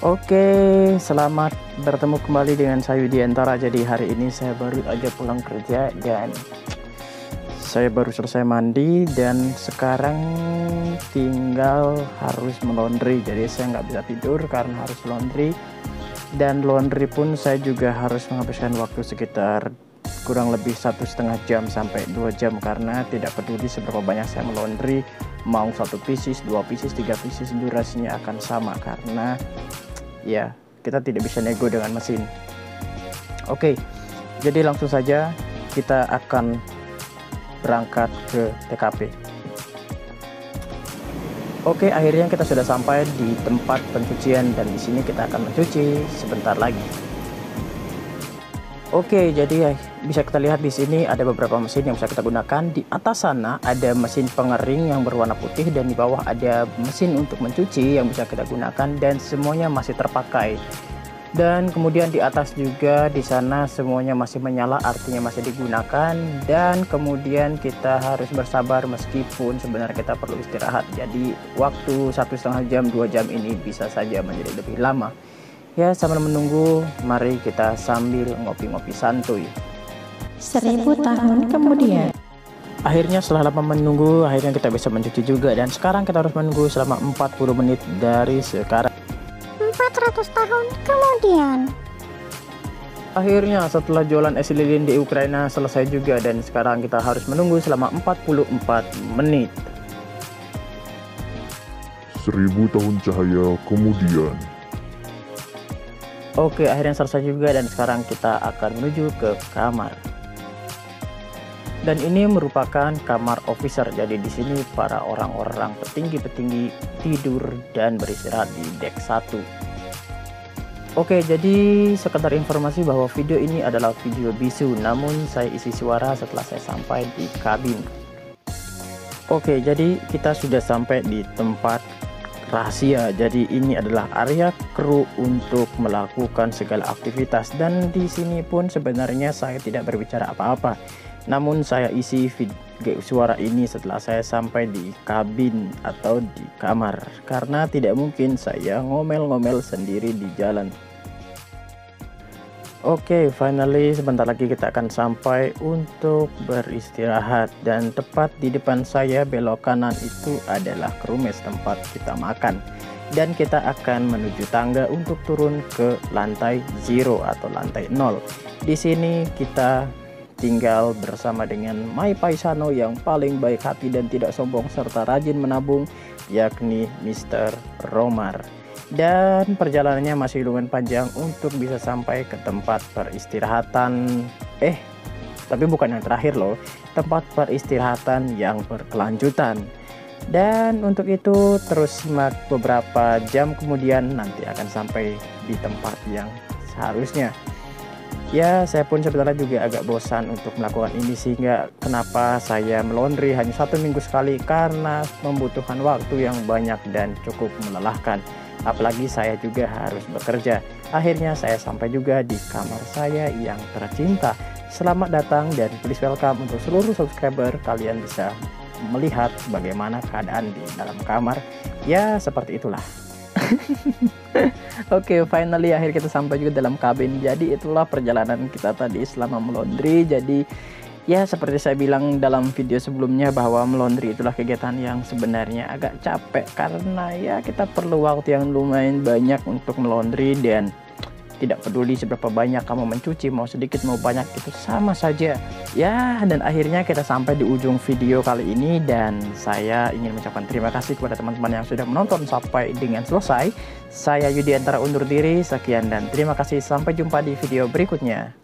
Oke, selamat bertemu kembali dengan saya Widiantara. Jadi hari ini saya baru aja pulang kerja dan saya baru selesai mandi dan sekarang tinggal harus melondri. Jadi saya nggak bisa tidur karena harus laundry, dan laundry pun saya juga harus menghabiskan waktu sekitar kurang lebih 1,5 jam sampai 2 jam, karena tidak peduli seberapa banyak saya melondri, mau 1 pieces, 2 pieces, 3 pieces, durasinya akan sama karena ya kita tidak bisa nego dengan mesin. Oke, jadi langsung saja kita akan berangkat ke TKP. Oke, akhirnya kita sudah sampai di tempat pencucian dan di sini kita akan mencuci sebentar lagi. Oke, jadi bisa kita lihat di sini ada beberapa mesin yang bisa kita gunakan. Di atas sana ada mesin pengering yang berwarna putih dan di bawah ada mesin untuk mencuci yang bisa kita gunakan dan semuanya masih terpakai. Dan kemudian di atas juga di sana semuanya masih menyala, artinya masih digunakan. Dan kemudian kita harus bersabar meskipun sebenarnya kita perlu istirahat. Jadi waktu 1,5 jam 2 jam ini bisa saja menjadi lebih lama. Ya, sambil menunggu, mari kita sambil ngopi-ngopi santuy. 1000 tahun kemudian. Akhirnya setelah lama menunggu, akhirnya kita bisa mencuci juga. Dan sekarang kita harus menunggu selama 40 menit dari sekarang. 400 tahun kemudian. Akhirnya setelah jualan es lilin di Ukraina selesai juga. Dan sekarang kita harus menunggu selama 44 menit. 1000 tahun cahaya kemudian. Oke, akhirnya selesai juga dan sekarang kita akan menuju ke kamar. Dan ini merupakan kamar officer. Jadi di sini para orang-orang petinggi-petinggi tidur dan beristirahat di deck 1. Oke, jadi sekedar informasi bahwa video ini adalah video bisu, namun saya isi suara setelah saya sampai di kabin. Oke, jadi kita sudah sampai di tempat rahasia. Jadi ini adalah area kru untuk melakukan segala aktivitas, dan di sini pun sebenarnya saya tidak berbicara apa-apa, namun saya isi video suara ini setelah saya sampai di kabin atau di kamar, karena tidak mungkin saya ngomel-ngomel sendiri di jalan. Oke, finally sebentar lagi kita akan sampai untuk beristirahat, dan tepat di depan saya belok kanan itu adalah krumes tempat kita makan, dan kita akan menuju tangga untuk turun ke lantai 0 atau lantai 0. Di sini kita tinggal bersama dengan My Paisano yang paling baik hati dan tidak sombong serta rajin menabung, yakni Mr. Romar. Dan perjalanannya masih lumayan panjang untuk bisa sampai ke tempat peristirahatan. Tapi bukan yang terakhir loh, tempat peristirahatan yang berkelanjutan. Dan untuk itu terus simak, beberapa jam kemudian nanti akan sampai di tempat yang seharusnya. Ya, saya pun sebenarnya juga agak bosan untuk melakukan ini, sehingga kenapa saya melondri hanya 1 minggu sekali, karena membutuhkan waktu yang banyak dan cukup melelahkan. Apalagi saya juga harus bekerja. Akhirnya saya sampai juga di kamar saya yang tercinta. Selamat datang dan please welcome untuk seluruh subscriber. Kalian bisa melihat bagaimana keadaan di dalam kamar. Ya, seperti itulah. Oke, finally akhirnya kita sampai juga dalam kabin. Jadi itulah perjalanan kita tadi selama melondri. Jadi ya, seperti saya bilang dalam video sebelumnya bahwa melondri itulah kegiatan yang sebenarnya agak capek, karena ya kita perlu waktu yang lumayan banyak untuk melondri, dan tidak peduli seberapa banyak kamu mencuci, mau sedikit mau banyak itu sama saja. Ya, dan akhirnya kita sampai di ujung video kali ini, dan saya ingin mengucapkan terima kasih kepada teman-teman yang sudah menonton sampai dengan selesai. Saya Widiantara undur diri, sekian dan terima kasih, sampai jumpa di video berikutnya.